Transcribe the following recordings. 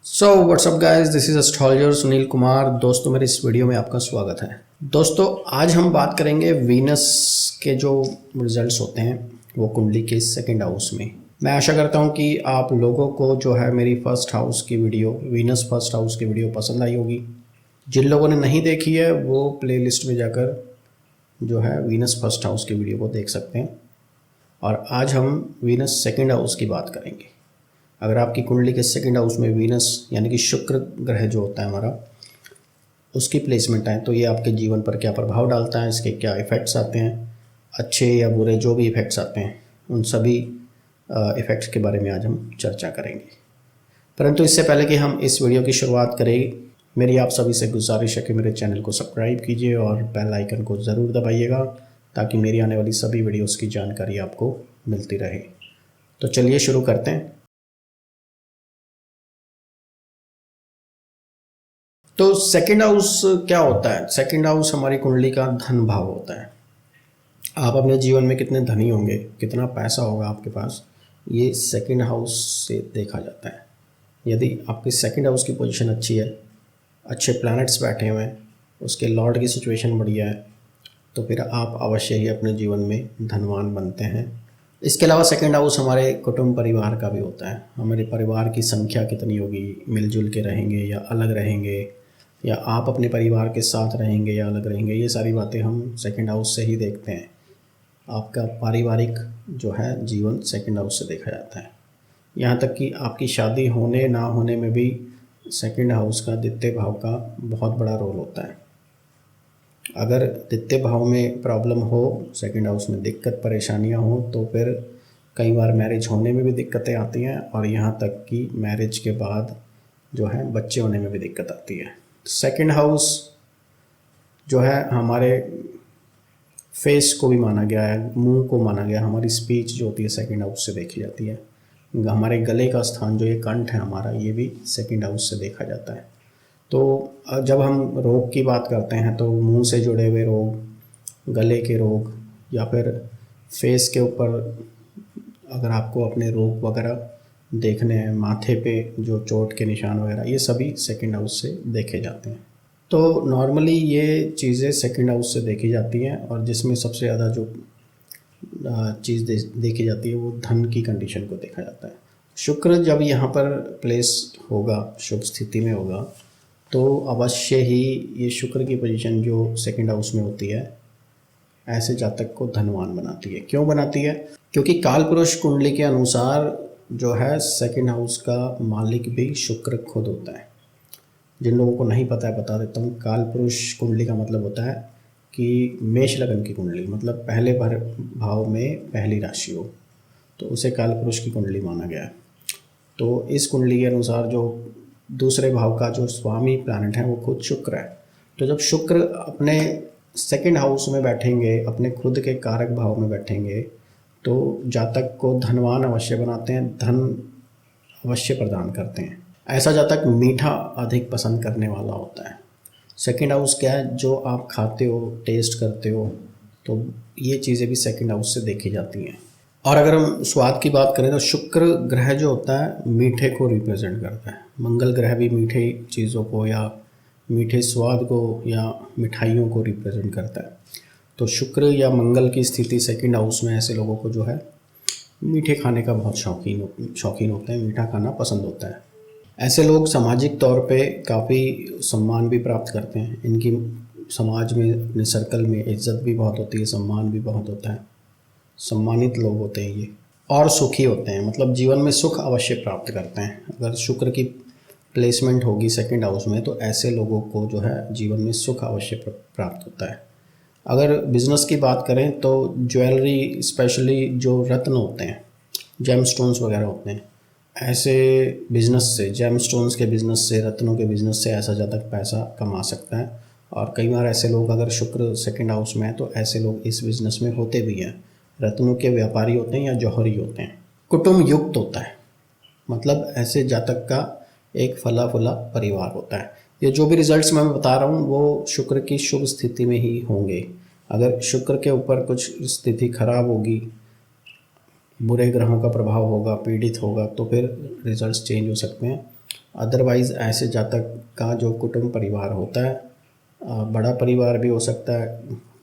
So what's up guys, this is astrologer Sunil Kumar. दोस्तों, मेरे इस वीडियो में आपका स्वागत है। दोस्तों, आज हम बात करेंगे वीनस के जो रिजल्ट्स होते हैं वो कुंडली के सेकंड हाउस में। मैं आशा करता हूं कि आप लोगों को जो है मेरी फर्स्ट हाउस की वीडियो, वीनस फर्स्ट हाउस की वीडियो पसंद आई होगी। जिन लोगों ने नहीं देखी है वो प्लेलिस्ट में जाकर जो है वीनस फर्स्ट हाउस की वीडियो को देख सकते हैं। और आज हम वीनस सेकंड हाउस की बात करेंगे। अगर आपकी कुंडली के सेकंड हाउस में वीनस यानी कि शुक्र ग्रह जो होता है हमारा, उसकी प्लेसमेंट है तो ये आपके जीवन पर क्या प्रभाव डालता है, इसके क्या इफ़ेक्ट्स आते हैं, अच्छे या बुरे जो भी इफ़ेक्ट्स आते हैं उन सभी इफ़ेक्ट्स के बारे में आज हम चर्चा करेंगे। परंतु इससे पहले कि हम इस वीडियो की शुरुआत करें, मेरी आप सभी से गुजारिश है कि मेरे चैनल को सब्सक्राइब कीजिए और बेल आइकन को ज़रूर दबाइएगा ताकि मेरी आने वाली सभी वीडियोज़ की जानकारी आपको मिलती रहे। तो चलिए शुरू करते हैं। तो सेकंड हाउस क्या होता है? सेकंड हाउस हमारी कुंडली का धन भाव होता है। आप अपने जीवन में कितने धनी होंगे, कितना पैसा होगा आपके पास, ये सेकंड हाउस से देखा जाता है। यदि आपकी सेकंड हाउस की पोजीशन अच्छी है, अच्छे प्लैनेट्स बैठे हुए हैं, उसके लॉर्ड की सिचुएशन बढ़िया है, तो फिर आप अवश्य ही अपने जीवन में धनवान बनते हैं। इसके अलावा सेकंड हाउस हमारे कुटुंब परिवार का भी होता है। हमारे परिवार की संख्या कितनी होगी, मिलजुल के रहेंगे या अलग रहेंगे, या आप अपने परिवार के साथ रहेंगे या अलग रहेंगे, ये सारी बातें हम सेकंड हाउस से ही देखते हैं। आपका पारिवारिक जो है जीवन सेकंड हाउस से देखा जाता है। यहाँ तक कि आपकी शादी होने ना होने में भी सेकंड हाउस का, द्वितीय भाव का बहुत बड़ा रोल होता है। अगर द्वितीय भाव में प्रॉब्लम हो, सेकंड हाउस में दिक्कत परेशानियाँ हो, तो फिर कई बार मैरिज होने में भी दिक्कतें आती हैं और यहाँ तक कि मैरिज के बाद जो है बच्चे होने में भी दिक्कत आती है। सेकंड हाउस जो है हमारे फेस को भी माना गया है, मुंह को माना गया, हमारी स्पीच जो होती है सेकंड हाउस से देखी जाती है। हमारे गले का स्थान जो ये कंठ है हमारा, ये भी सेकंड हाउस से देखा जाता है। तो जब हम रोग की बात करते हैं तो मुंह से जुड़े हुए रोग, गले के रोग, या फिर फेस के ऊपर अगर आपको अपने रोग वगैरह देखने हैं, माथे पे जो चोट के निशान वगैरह, ये सभी सेकंड हाउस से देखे जाते हैं। तो नॉर्मली ये चीज़ें सेकंड हाउस से देखी जाती हैं और जिसमें सबसे ज़्यादा जो चीज़ देखी जाती है वो धन की कंडीशन को देखा जाता है। शुक्र जब यहाँ पर प्लेस होगा, शुभ स्थिति में होगा, तो अवश्य ही ये शुक्र की पोजीशन जो सेकंड हाउस में होती है ऐसे जातक को धनवान बनाती है। क्यों बनाती है? क्योंकि काल पुरुष कुंडली के अनुसार जो है सेकंड हाउस का मालिक भी शुक्र खुद होता है। जिन लोगों को नहीं पता है बता देता हूँ। काल पुरुष कुंडली का मतलब होता है कि मेष लगन की कुंडली, मतलब पहले भाव में पहली राशि हो तो उसे काल पुरुष की कुंडली माना गया है। तो इस कुंडली के अनुसार जो दूसरे भाव का जो स्वामी प्लैनेट है वो खुद शुक्र है। तो जब शुक्र अपने सेकंड हाउस में बैठेंगे, अपने खुद के कारक भाव में बैठेंगे, तो जातक को धनवान अवश्य बनाते हैं, धन अवश्य प्रदान करते हैं। ऐसा जातक मीठा अधिक पसंद करने वाला होता है। सेकंड हाउस क्या है? जो आप खाते हो, टेस्ट करते हो, तो ये चीज़ें भी सेकंड हाउस से देखी जाती हैं। और अगर हम स्वाद की बात करें तो शुक्र ग्रह जो होता है मीठे को रिप्रेजेंट करता है। मंगल ग्रह भी मीठे चीज़ों को या मीठे स्वाद को या मिठाइयों को रिप्रेजेंट करता है। तो शुक्र या मंगल की स्थिति सेकंड हाउस में ऐसे लोगों को जो है मीठे खाने का बहुत शौकीन होते हैं, मीठा खाना पसंद होता है। ऐसे लोग सामाजिक तौर पे काफ़ी सम्मान भी प्राप्त करते हैं। इनकी समाज में, अपने सर्कल में इज्जत भी बहुत होती है, सम्मान भी बहुत होता है, सम्मानित लोग होते हैं ये, और सुखी होते हैं, मतलब जीवन में सुख अवश्य प्राप्त करते हैं। अगर शुक्र की प्लेसमेंट होगी सेकंड हाउस में तो ऐसे लोगों को जो है जीवन में सुख अवश्य प्राप्त होता है। अगर बिज़नेस की बात करें तो ज्वेलरी, स्पेशली जो रत्न होते हैं, जेम स्टोन्स वगैरह होते हैं, ऐसे बिज़नेस से, जेम स्टोन्स के बिज़नेस से, रत्नों के बिज़नेस से ऐसा ज़्यादा पैसा कमा सकता है। और कई बार ऐसे लोग, अगर शुक्र सेकंड हाउस में है तो ऐसे लोग इस बिज़नेस में होते भी हैं, रत्नों के व्यापारी होते हैं या जौहरी होते हैं। कुटुंब युक्त होता है, मतलब ऐसे जातक का एक फला फुला परिवार होता है। ये जो भी रिजल्ट्स मैं बता रहा हूँ वो शुक्र की शुभ स्थिति में ही होंगे। अगर शुक्र के ऊपर कुछ स्थिति खराब होगी, बुरे ग्रहों का प्रभाव होगा, पीड़ित होगा, तो फिर रिजल्ट्स चेंज हो सकते हैं। अदरवाइज़ ऐसे जातक का जो कुटुंब परिवार होता है, बड़ा परिवार भी हो सकता है,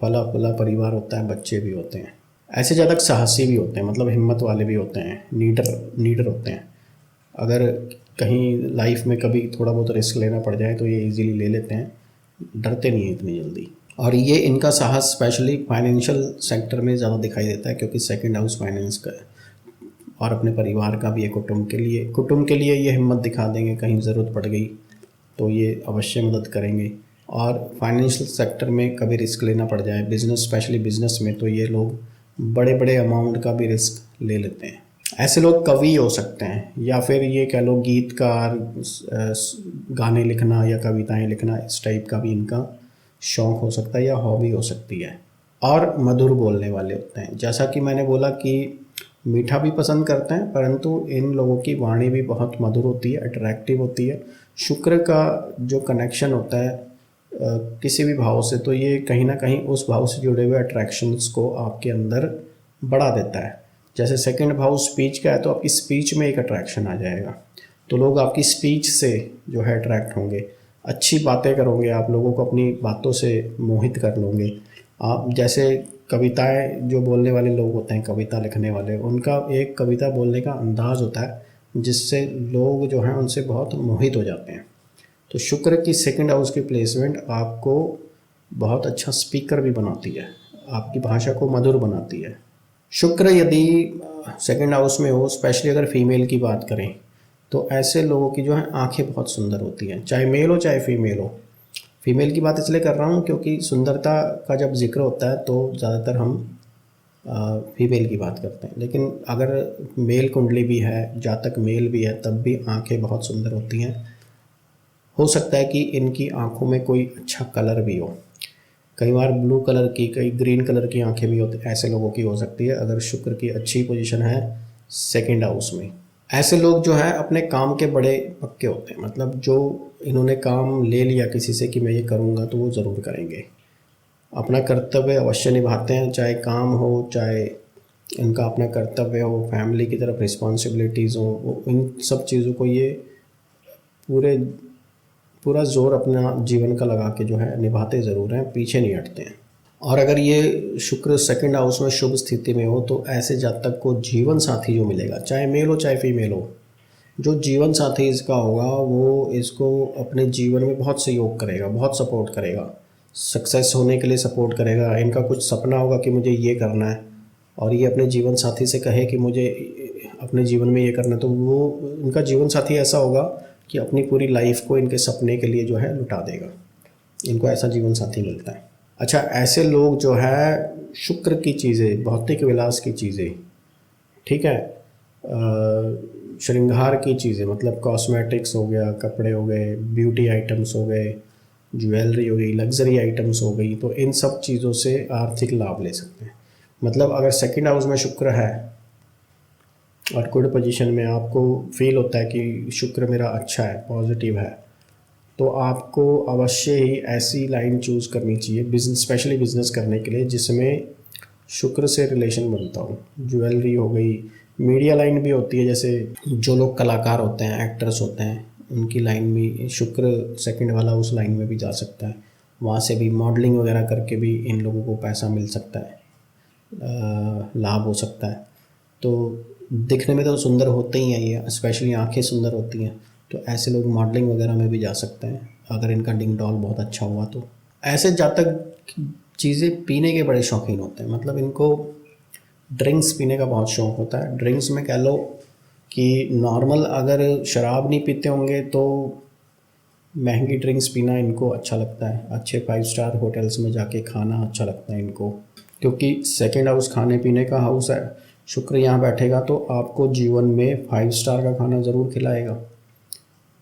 फला फूला परिवार होता है, बच्चे भी होते हैं। ऐसे जातक साहसी भी होते हैं, मतलब हिम्मत वाले भी होते हैं, नीडर होते हैं। अगर कहीं लाइफ में कभी थोड़ा बहुत रिस्क लेना पड़ जाए तो ये इजीली ले लेते हैं, डरते नहीं हैं इतनी जल्दी। और ये इनका साहस स्पेशली फाइनेंशियल सेक्टर में ज़्यादा दिखाई देता है, क्योंकि सेकंड हाउस फाइनेंस का है और अपने परिवार का भी है। कुटुंब के लिए ये हिम्मत दिखा देंगे, कहीं ज़रूरत पड़ गई तो ये अवश्य मदद करेंगे। और फाइनेंशियल सेक्टर में कभी रिस्क लेना पड़ जाए, बिजनेस स्पेशली बिजनेस में, तो ये लोग बड़े बड़े अमाउंट का भी रिस्क ले लेते हैं। ऐसे लोग कवि हो सकते हैं, या फिर ये कह लो गीतकार, गाने लिखना या कविताएं लिखना, इस टाइप का भी इनका शौक़ हो सकता है या हॉबी हो सकती है। और मधुर बोलने वाले होते हैं, जैसा कि मैंने बोला कि मीठा भी पसंद करते हैं, परंतु इन लोगों की वाणी भी बहुत मधुर होती है, अट्रैक्टिव होती है। शुक्र का जो कनेक्शन होता है किसी भी भाव से, तो ये कहीं ना कहीं उस भाव से जुड़े हुए अट्रैक्शंस को आपके अंदर बढ़ा देता है। जैसे सेकंड भाव स्पीच का है, तो आपकी स्पीच में एक अट्रैक्शन आ जाएगा, तो लोग आपकी स्पीच से जो है अट्रैक्ट होंगे, अच्छी बातें करोगे, आप लोगों को अपनी बातों से मोहित कर लोगे। आप जैसे कविताएं जो बोलने वाले लोग होते हैं, कविता लिखने वाले, उनका एक कविता बोलने का अंदाज़ होता है जिससे लोग जो हैं उनसे बहुत मोहित हो जाते हैं। तो शुक्र की सेकंड हाउस की प्लेसमेंट आपको बहुत अच्छा स्पीकर भी बनाती है, आपकी भाषा को मधुर बनाती है। शुक्र यदि सेकंड हाउस में हो, स्पेशली अगर फीमेल की बात करें, तो ऐसे लोगों की जो है आंखें बहुत सुंदर होती हैं, चाहे मेल हो चाहे फीमेल हो। फीमेल की बात इसलिए कर रहा हूँ क्योंकि सुंदरता का जब जिक्र होता है तो ज़्यादातर हम फीमेल की बात करते हैं, लेकिन अगर मेल कुंडली भी है, जातक मेल भी है, तब भी आंखें बहुत सुंदर होती हैं। हो सकता है कि इनकी आंखों में कोई अच्छा कलर भी हो, कई बार ब्लू कलर की, कई ग्रीन कलर की आंखें भी होती, ऐसे लोगों की हो सकती है अगर शुक्र की अच्छी पोजीशन है सेकंड हाउस में। ऐसे लोग जो है अपने काम के बड़े पक्के होते हैं, मतलब जो इन्होंने काम ले लिया किसी से कि मैं ये करूँगा तो वो ज़रूर करेंगे, अपना कर्तव्य अवश्य निभाते हैं, चाहे काम हो, चाहे इनका अपना कर्तव्य हो, फैमिली की तरफ रिस्पॉन्सिबिलिटीज़ हो, इन सब चीज़ों को ये पूरा जोर अपना जीवन का लगा के जो है निभाते ज़रूर हैं, पीछे नहीं हटते हैं। और अगर ये शुक्र सेकंड हाउस में शुभ स्थिति में हो, तो ऐसे जातक को जीवन साथी जो मिलेगा, चाहे मेल हो चाहे फीमेल हो, जो जीवन साथी इसका होगा वो इसको अपने जीवन में बहुत सहयोग करेगा, बहुत सपोर्ट करेगा, सक्सेस होने के लिए सपोर्ट करेगा। इनका कुछ सपना होगा कि मुझे ये करना है, और ये अपने जीवन साथी से कहे कि मुझे अपने जीवन में ये करना है, तो वो इनका जीवन साथी ऐसा होगा कि अपनी पूरी लाइफ को इनके सपने के लिए जो है लुटा देगा। इनको ऐसा जीवन साथी मिलता है। अच्छा, ऐसे लोग जो है शुक्र की चीज़ें, भौतिक विलास की चीज़ें, ठीक है, श्रृंगार की चीज़ें, मतलब कॉस्मेटिक्स हो गया, कपड़े हो गए, ब्यूटी आइटम्स हो गए, ज्वेलरी हो गई, लग्जरी आइटम्स हो गई, तो इन सब चीज़ों से आर्थिक लाभ ले सकते हैं। मतलब अगर सेकंड हाउस में शुक्र है और गुड पोजीशन में आपको फील होता है कि शुक्र मेरा अच्छा है, पॉजिटिव है, तो आपको अवश्य ही ऐसी लाइन चूज़ करनी चाहिए बिजनेस, स्पेशली बिजनेस करने के लिए, जिसमें शुक्र से रिलेशन बनता हो। ज्वेलरी हो गई, मीडिया लाइन भी होती है, जैसे जो लोग कलाकार होते हैं, एक्टर्स होते हैं, उनकी लाइन भी शुक्र सेकंड वाला उस लाइन में भी जा सकता है, वहाँ से भी मॉडलिंग वगैरह करके भी इन लोगों को पैसा मिल सकता है, लाभ हो सकता है। तो दिखने में तो सुंदर होते ही हैं ये, स्पेशली आंखें सुंदर होती हैं, तो ऐसे लोग मॉडलिंग वगैरह में भी जा सकते हैं अगर इनका डिंग डॉल बहुत अच्छा हुआ तो। ऐसे जातक चीज़ें पीने के बड़े शौकीन होते हैं, मतलब इनको ड्रिंक्स पीने का बहुत शौक़ होता है। ड्रिंक्स में कह लो कि नॉर्मल अगर शराब नहीं पीते होंगे तो महंगी ड्रिंक्स पीना इनको अच्छा लगता है, अच्छे 5 स्टार होटल्स में जाके खाना अच्छा लगता है इनको, क्योंकि सेकेंड हाउस खाने पीने का हाउस है। शुक्र यहाँ बैठेगा तो आपको जीवन में 5 स्टार का खाना ज़रूर खिलाएगा,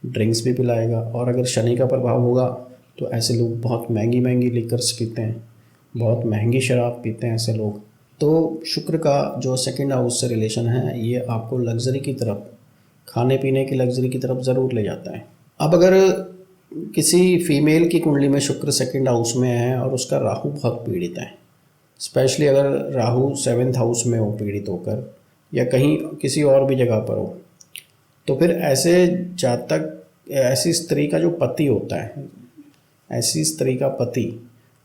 ड्रिंक्स भी पिलाएगा। और अगर शनि का प्रभाव होगा तो ऐसे लोग बहुत महंगी महंगी लिकर्स पीते हैं, बहुत महंगी शराब पीते हैं ऐसे लोग। तो शुक्र का जो सेकंड हाउस से रिलेशन है, ये आपको लग्जरी की तरफ, खाने पीने की लग्जरी की तरफ ज़रूर ले जाता है। अब अगर किसी फीमेल की कुंडली में शुक्र सेकंड हाउस में है और उसका राहु बहुत पीड़ित है, स्पेशली अगर राहु 7th हाउस में हो पीड़ित होकर, या कहीं किसी और भी जगह पर हो, तो फिर ऐसे जातक ऐसी स्त्री का जो पति होता है, ऐसी स्त्री का पति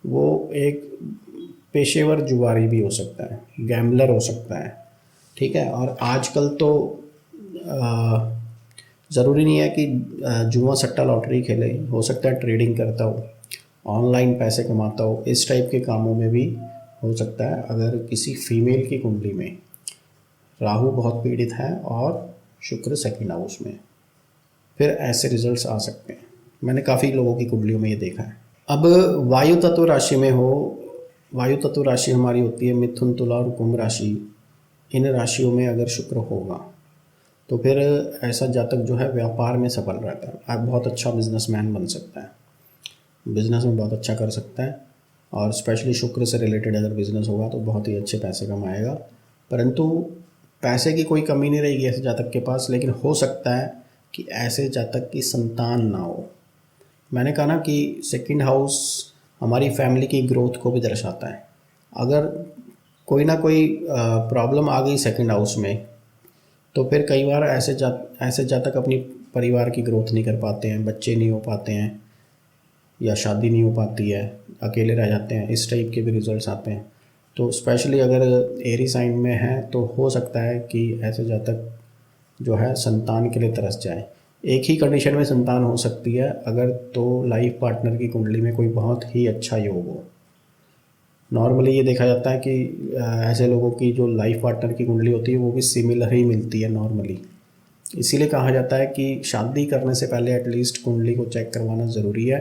वो एक पेशेवर जुआरी भी हो सकता है, गैम्बलर हो सकता है, ठीक है। और आजकल तो ज़रूरी नहीं है कि जुआ सट्टा लॉटरी खेले, हो सकता है ट्रेडिंग करता हो, ऑनलाइन पैसे कमाता हो, इस टाइप के कामों में भी हो सकता है। अगर किसी फीमेल की कुंडली में राहु बहुत पीड़ित है और शुक्र सेकंड हाउस में, फिर ऐसे रिजल्ट्स आ सकते हैं। मैंने काफ़ी लोगों की कुंडलियों में ये देखा है। अब वायु तत्व राशि में हो, वायु तत्व राशि हमारी होती है मिथुन, तुला और कुंभ राशि। इन राशियों में अगर शुक्र होगा तो फिर ऐसा जातक जो है व्यापार में सफल रहता है। आप बहुत अच्छा बिजनेसमैन बन सकता है, बिजनेस में बहुत अच्छा कर सकता है, और स्पेशली शुक्र से रिलेटेड अगर बिजनेस होगा तो बहुत ही अच्छे पैसे कमाएगा। परंतु पैसे की कोई कमी नहीं रहेगी ऐसे जातक के पास, लेकिन हो सकता है कि ऐसे जातक की संतान ना हो। मैंने कहा ना कि सेकंड हाउस हमारी फैमिली की ग्रोथ को भी दर्शाता है। अगर कोई ना कोई प्रॉब्लम आ गई सेकंड हाउस में, तो फिर कई बार ऐसे जातक अपनी परिवार की ग्रोथ नहीं कर पाते हैं, बच्चे नहीं हो पाते हैं, या शादी नहीं हो पाती है, अकेले रह जाते हैं, इस टाइप के भी रिजल्ट्स आते हैं। तो स्पेशली अगर एरी साइन में है तो हो सकता है कि ऐसे जातक जो है संतान के लिए तरस जाए। एक ही कंडीशन में संतान हो सकती है, अगर तो लाइफ पार्टनर की कुंडली में कोई बहुत ही अच्छा योग हो। नॉर्मली ये देखा जाता है कि ऐसे लोगों की जो लाइफ पार्टनर की कुंडली होती है वो भी सिमिलर ही मिलती है नॉर्मली। इसीलिए कहा जाता है कि शादी करने से पहले एटलीस्ट कुंडली को चेक करवाना ज़रूरी है,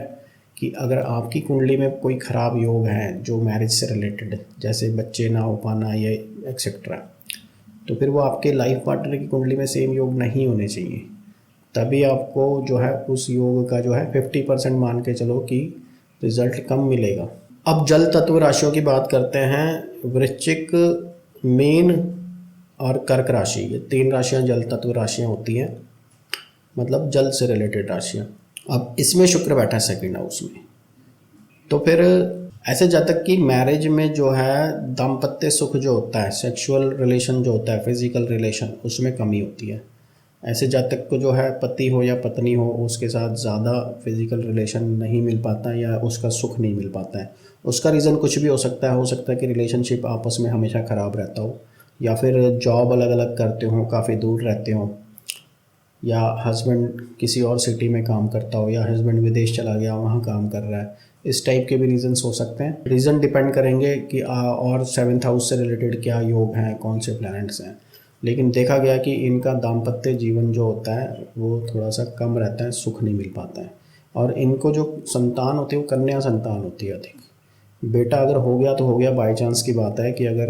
कि अगर आपकी कुंडली में कोई ख़राब योग हैं जो मैरिज से रिलेटेड, जैसे बच्चे ना हो पाना ये एक्सेट्रा, तो फिर वो आपके लाइफ पार्टनर की कुंडली में सेम योग नहीं होने चाहिए। तभी आपको जो है उस योग का जो है 50% मान के चलो कि रिज़ल्ट कम मिलेगा। अब जल तत्व राशियों की बात करते हैं। वृश्चिक, मीन और कर्क राशि, ये 3 राशियां जल तत्व राशियां होती हैं, मतलब जल से रिलेटेड राशियां। अब इसमें शुक्र बैठा है सेकंड हाउस में, तो फिर ऐसे जातक की मैरिज में जो है दाम्पत्य सुख जो होता है, सेक्सुअल रिलेशन जो होता है, फिजिकल रिलेशन, उसमें कमी होती है। ऐसे जातक को जो है पति हो या पत्नी हो, उसके साथ ज़्यादा फिजिकल रिलेशन नहीं मिल पाता या उसका सुख नहीं मिल पाता है। उसका रीज़न कुछ भी हो सकता है कि रिलेशनशिप आपस में हमेशा ख़राब रहता हो, या फिर जॉब अलग अलग करते हो, काफ़ी दूर रहते हो, या हस्बैंड किसी और सिटी में काम करता हो, या हस्बैंड विदेश चला गया वहाँ काम कर रहा है। इस टाइप के भी रीज़न्स हो सकते हैं। रीज़न डिपेंड करेंगे कि और 7th हाउस से रिलेटेड क्या योग हैं, कौन से प्लैनेट्स हैं। लेकिन देखा गया कि इनका दाम्पत्य जीवन जो होता है वो थोड़ा सा कम रहता है, सुख नहीं मिल पाता है। और इनको जो संतान होती है वो कन्या संतान होती है अधिक। बेटा अगर हो गया तो हो गया, बाई चांस की बात है कि अगर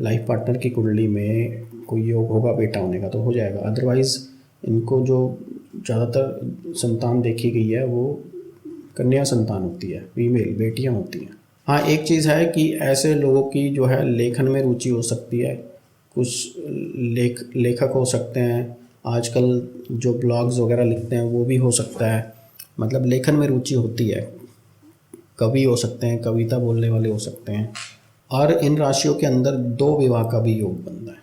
लाइफ पार्टनर की कुंडली में कोई योग होगा बेटा होने का तो हो जाएगा। अदरवाइज़ इनको जो ज़्यादातर संतान देखी गई है वो कन्या संतान होती है, फीमेल बेटियां होती हैं। हाँ, एक चीज़ है कि ऐसे लोगों की जो है लेखन में रुचि हो सकती है, कुछ लेखक हो सकते हैं, आजकल जो ब्लॉग्स वगैरह लिखते हैं वो भी हो सकता है, मतलब लेखन में रुचि होती है। कवि हो सकते हैं, कविता बोलने वाले हो सकते हैं। और इन राशियों के अंदर 2 विवाह का भी योग बनता है,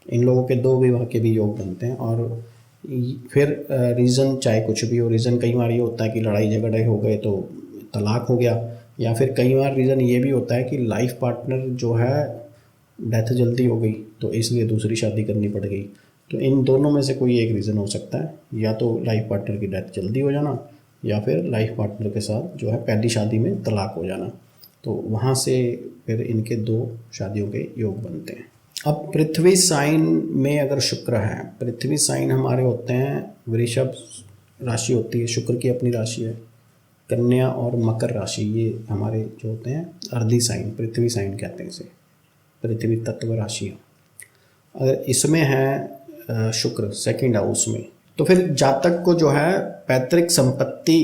इन लोगों के 2 विवाह के भी योग बनते हैं। और फिर रीज़न चाहे कुछ भी हो, रीज़न कई बार ये होता है कि लड़ाई झगड़े हो गए तो तलाक हो गया, या फिर कई बार रीज़न ये भी होता है कि लाइफ पार्टनर जो है डेथ जल्दी हो गई तो इसलिए दूसरी शादी करनी पड़ गई। तो इन दोनों में से कोई एक रीज़न हो सकता है, या तो लाइफ पार्टनर की डेथ जल्दी हो जाना, या फिर लाइफ पार्टनर के साथ जो है पहली शादी में तलाक हो जाना। तो वहाँ से फिर इनके 2 शादियों के योग बनते हैं। अब पृथ्वी साइन में अगर शुक्र है, पृथ्वी साइन हमारे होते हैं वृषभ राशि होती है, शुक्र की अपनी राशि है, कन्या और मकर राशि ये हमारे जो होते हैं अर्धी साइन, पृथ्वी साइन कहते हैं इसे, पृथ्वी तत्व राशियाँ। अगर इसमें है शुक्र सेकंड हाउस में, तो फिर जातक को जो है पैतृक संपत्ति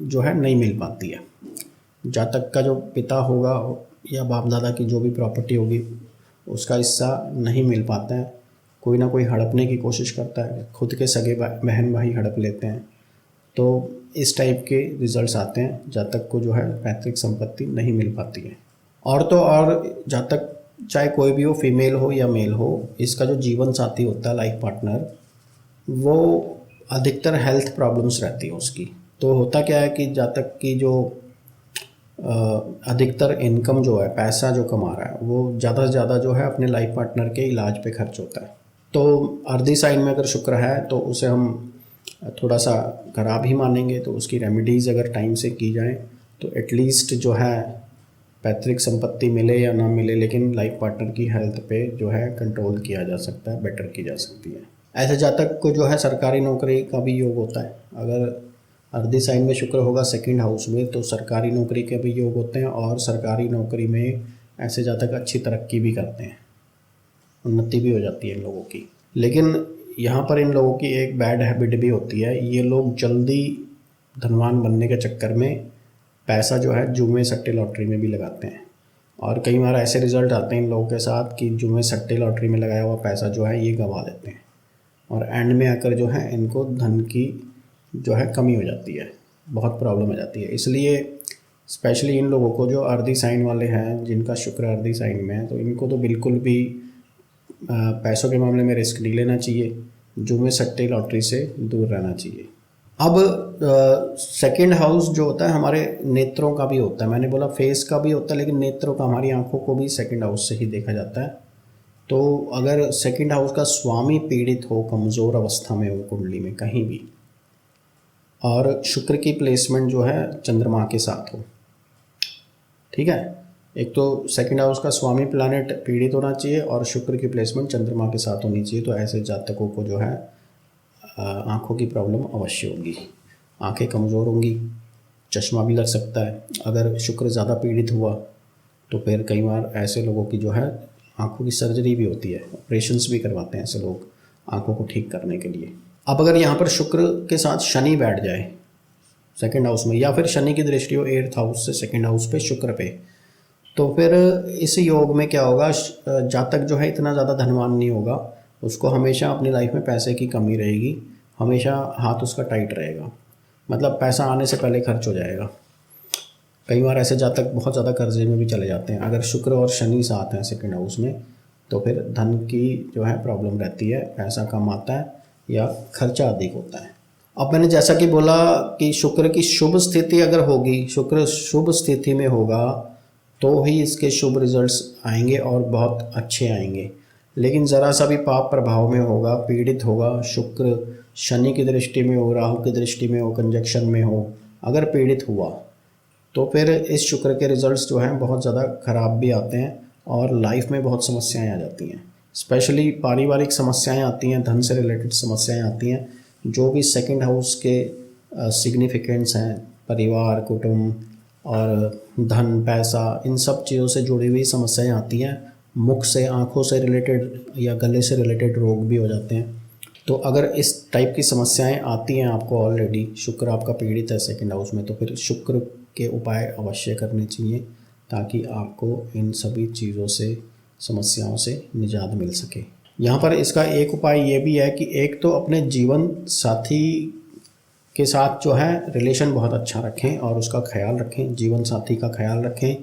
जो है नहीं मिल पाती है। जातक का जो पिता होगा या बाप दादा की जो भी प्रॉपर्टी होगी उसका हिस्सा नहीं मिल पाता है। कोई ना कोई हड़पने की कोशिश करता है, खुद के सगे बहन भाई हड़प लेते हैं। तो इस टाइप के रिजल्ट्स आते हैं, जातक को जो है पैतृक संपत्ति नहीं मिल पाती है। और तो और जातक चाहे कोई भी हो, फीमेल हो या मेल हो, इसका जो जीवन साथी होता है लाइफ पार्टनर, वो अधिकतर हेल्थ प्रॉब्लम्स रहती है उसकी। तो होता क्या है कि जब तक कि जो अधिकतर इनकम जो है, पैसा जो कमा रहा है, वो ज़्यादा से ज़्यादा जो है अपने लाइफ पार्टनर के इलाज पे खर्च होता है। तो अर्दी साइन में अगर शुक्र है तो उसे हम थोड़ा सा खराब ही मानेंगे। तो उसकी रेमेडीज़ अगर टाइम से की जाएँ तो एटलीस्ट जो है पैतृक संपत्ति मिले या ना मिले, लेकिन लाइफ पार्टनर की हेल्थ पे जो है कंट्रोल किया जा सकता है, बेटर की जा सकती है। ऐसे जातक को जो है सरकारी नौकरी का भी योग होता है। अगर अर्धी साइन में शुक्र होगा सेकंड हाउस में तो सरकारी नौकरी के भी योग होते हैं, और सरकारी नौकरी में ऐसे जातक अच्छी तरक्की भी करते हैं, उन्नति भी हो जाती है इन लोगों की। लेकिन यहाँ पर इन लोगों की एक बैड हैबिट भी होती है। ये लोग जल्दी धनवान बनने के चक्कर में पैसा जो है जुए सट्टे लॉटरी में भी लगाते हैं, और कई बार ऐसे रिजल्ट आते हैं इन लोगों के साथ कि जुए सट्टे लॉटरी में लगाया हुआ पैसा जो है ये गंवा देते हैं, और एंड में आकर जो है इनको धन की जो है कमी हो जाती है, बहुत प्रॉब्लम हो जाती है। इसलिए स्पेशली इन लोगों को जो अर्धी साइन वाले हैं, जिनका शुक्र अर्धी साइन में है, तो इनको तो बिल्कुल भी पैसों के मामले में रिस्क नहीं लेना चाहिए, जुए सट्टे लॉटरी से दूर रहना चाहिए। अब सेकंड हाउस जो होता है हमारे नेत्रों का भी होता है। मैंने बोला फेस का भी होता है, लेकिन नेत्रों का, हमारी आंखों को भी सेकंड हाउस से ही देखा जाता है। तो अगर सेकंड हाउस का स्वामी पीड़ित हो, कमज़ोर अवस्था में हो कुंडली में कहीं भी, और शुक्र की प्लेसमेंट जो है चंद्रमा के साथ हो, ठीक है, एक तो सेकंड हाउस का स्वामी प्लैनेट पीड़ित होना चाहिए और शुक्र की प्लेसमेंट चंद्रमा के साथ होनी चाहिए। तो ऐसे जातकों को जो है आँखों की प्रॉब्लम अवश्य होगी, आंखें कमज़ोर होंगी, चश्मा भी लग सकता है। अगर शुक्र ज़्यादा पीड़ित हुआ तो फिर कई बार ऐसे लोगों की जो है आंखों की सर्जरी भी होती है, ऑपरेशंस भी करवाते हैं ऐसे लोग आंखों को ठीक करने के लिए। अब अगर यहाँ पर शुक्र के साथ शनि बैठ जाए सेकंड हाउस में, या फिर शनि की दृष्टि हो 8th हाउस से सेकंड हाउस पे शुक्र पे, तो फिर इस योग में क्या होगा, जातक जो है इतना ज़्यादा धनवान नहीं होगा, उसको हमेशा अपनी लाइफ में पैसे की कमी रहेगी, हमेशा हाथ उसका टाइट रहेगा, मतलब पैसा आने से पहले खर्च हो जाएगा। कई बार ऐसे जातक बहुत ज़्यादा कर्जे में भी चले जाते हैं। अगर शुक्र और शनि साथ हैं सेकंड हाउस में तो फिर धन की जो है प्रॉब्लम रहती है, पैसा कम आता है या खर्चा अधिक होता है। अब मैंने जैसा कि बोला कि शुक्र की शुभ स्थिति अगर होगी, शुक्र शुभ स्थिति में होगा तो ही इसके शुभ रिजल्ट्स आएंगे और बहुत अच्छे आएंगे। लेकिन ज़रा सा भी पाप प्रभाव में होगा, पीड़ित होगा, शुक्र शनि की दृष्टि में हो, राहु की दृष्टि में हो, कंजक्शन में हो, अगर पीड़ित हुआ तो फिर इस शुक्र के रिजल्ट्स जो हैं बहुत ज़्यादा ख़राब भी आते हैं और लाइफ में बहुत समस्याएं आ जाती हैं। स्पेशली पारिवारिक समस्याएं आती हैं, धन से रिलेटेड समस्याएं आती हैं। जो भी सेकंड हाउस के सिग्निफिकेंट्स हैं, परिवार, कुटुंब और धन, पैसा, इन सब चीज़ों से जुड़ी हुई समस्याएं आती हैं। मुख से, आँखों से रिलेटेड या गले से रिलेटेड रोग भी हो जाते हैं। तो अगर इस टाइप की समस्याएं आती हैं आपको, ऑलरेडी शुक्र आपका पीड़ित है सेकंड हाउस में, तो फिर शुक्र के उपाय अवश्य करने चाहिए ताकि आपको इन सभी चीज़ों से, समस्याओं से निजात मिल सके। यहाँ पर इसका एक उपाय ये भी है कि एक तो अपने जीवन साथी के साथ जो है रिलेशन बहुत अच्छा रखें और उसका ख्याल रखें, जीवन साथी का ख्याल रखें,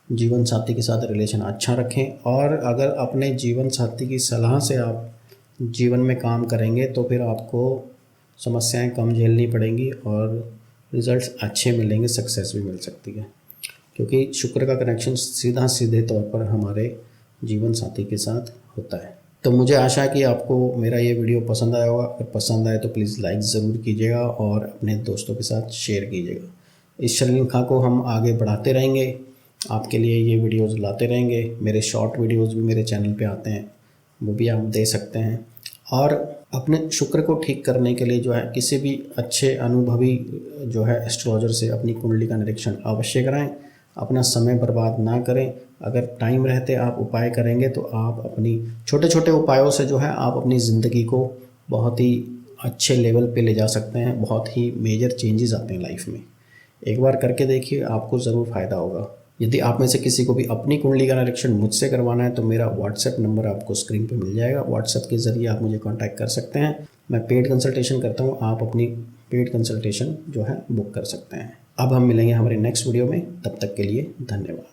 जीवन साथी के साथ रिलेशन अच्छा रखें। और अगर अपने जीवन साथी की सलाह से आप जीवन में काम करेंगे तो फिर आपको समस्याएं कम झेलनी पड़ेंगी और रिजल्ट्स अच्छे मिलेंगे, सक्सेस भी मिल सकती है, क्योंकि शुक्र का कनेक्शन सीधे तौर पर हमारे जीवन साथी के साथ होता है। तो मुझे आशा है कि आपको मेरा ये वीडियो पसंद आया होगा। अगर पसंद आए तो प्लीज़ लाइक ज़रूर कीजिएगा और अपने दोस्तों के साथ शेयर कीजिएगा। इस श्रृंखला को हम आगे बढ़ाते रहेंगे, आपके लिए ये वीडियोज़ लाते रहेंगे। मेरे शॉर्ट वीडियोज़ भी मेरे चैनल पे आते हैं, वो भी आप दे सकते हैं। और अपने शुक्र को ठीक करने के लिए जो है किसी भी अच्छे अनुभवी जो है एस्ट्रोलॉजर से अपनी कुंडली का निरीक्षण अवश्य कराएं, अपना समय बर्बाद ना करें। अगर टाइम रहते आप उपाय करेंगे तो आप अपनी छोटे छोटे उपायों से जो है आप अपनी ज़िंदगी को बहुत ही अच्छे लेवल पे ले जा सकते हैं। बहुत ही मेजर चेंजेस आते हैं लाइफ में। एक बार करके देखिए, आपको ज़रूर फ़ायदा होगा। यदि आप में से किसी को भी अपनी कुंडली का निरीक्षण मुझसे करवाना है तो मेरा व्हाट्सएप नंबर आपको स्क्रीन पे मिल जाएगा। व्हाट्सएप के ज़रिए आप मुझे कांटेक्ट कर सकते हैं। मैं पेड कंसल्टेशन करता हूँ, आप अपनी पेड कंसल्टेशन जो है बुक कर सकते हैं। अब हम मिलेंगे हमारे नेक्स्ट वीडियो में, तब तक के लिए धन्यवाद।